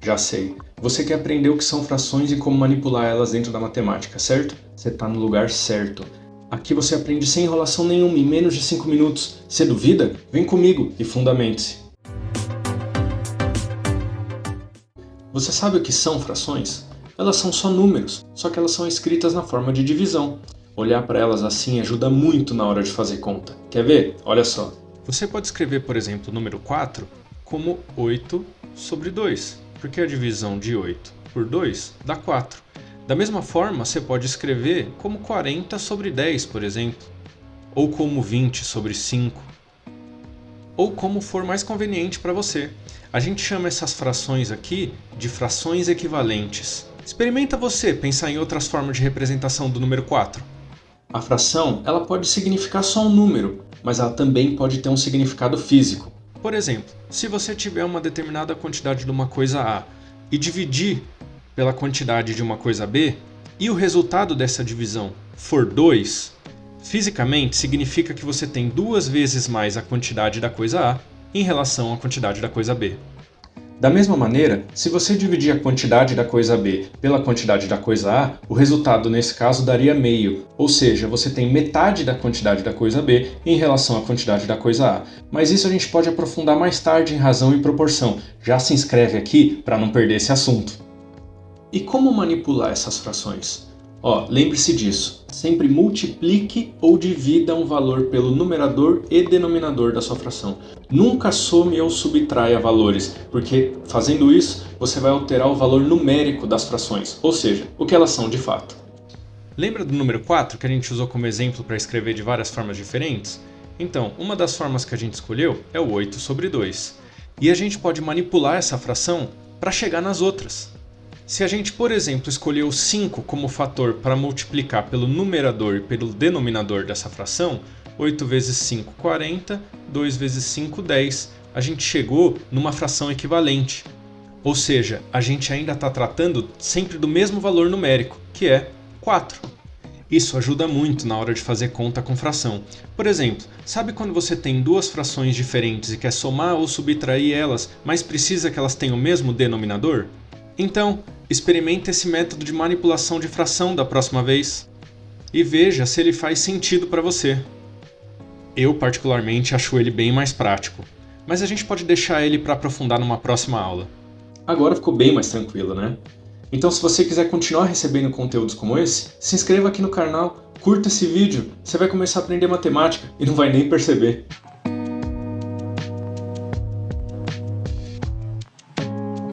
Já sei. Você quer aprender o que são frações e como manipular elas dentro da matemática, certo? Você está no lugar certo. Aqui você aprende sem enrolação nenhuma, em menos de 5 minutos. Você duvida? Vem comigo e fundamente-se. Você sabe o que são frações? Elas são só números, só que elas são escritas na forma de divisão. Olhar para elas assim ajuda muito na hora de fazer conta. Quer ver? Olha só. Você pode escrever, por exemplo, o número 4 como 8 sobre 2, porque a divisão de 8 por 2 dá 4. Da mesma forma, você pode escrever como 40 sobre 10, por exemplo, ou como 20 sobre 5, ou como for mais conveniente para você. A gente chama essas frações aqui de frações equivalentes. Experimenta você pensar em outras formas de representação do número 4. A fração, ela pode significar só um número, mas ela também pode ter um significado físico. Por exemplo, se você tiver uma determinada quantidade de uma coisa A e dividir pela quantidade de uma coisa B, e o resultado dessa divisão for 2, fisicamente significa que você tem 2 vezes mais a quantidade da coisa A em relação à quantidade da coisa B. Da mesma maneira, se você dividir a quantidade da coisa B pela quantidade da coisa A, o resultado nesse caso daria meio, ou seja, você tem metade da quantidade da coisa B em relação à quantidade da coisa A. Mas isso a gente pode aprofundar mais tarde em razão e proporção. Já se inscreve aqui para não perder esse assunto. E como manipular essas frações? Lembre-se disso. Sempre multiplique ou divida um valor pelo numerador e denominador da sua fração. Nunca some ou subtraia valores, porque fazendo isso você vai alterar o valor numérico das frações, ou seja, o que elas são de fato. Lembra do número 4 que a gente usou como exemplo para escrever de várias formas diferentes? Então, uma das formas que a gente escolheu é o 8 sobre 2. E a gente pode manipular essa fração para chegar nas outras. Se a gente, por exemplo, escolher o 5 como fator para multiplicar pelo numerador e pelo denominador dessa fração, 8 vezes 5, 40, 2 vezes 5, 10, a gente chegou numa fração equivalente. Ou seja, a gente ainda está tratando sempre do mesmo valor numérico, que é 4. Isso ajuda muito na hora de fazer conta com fração. Por exemplo, sabe quando você tem duas frações diferentes e quer somar ou subtrair elas, mas precisa que elas tenham o mesmo denominador? Então, experimente esse método de manipulação de fração da próxima vez e veja se ele faz sentido para você. Eu, particularmente, acho ele bem mais prático, mas a gente pode deixar ele para aprofundar numa próxima aula. Agora ficou bem mais tranquilo, né? Então, se você quiser continuar recebendo conteúdos como esse, se inscreva aqui no canal, curta esse vídeo, você vai começar a aprender matemática e não vai nem perceber.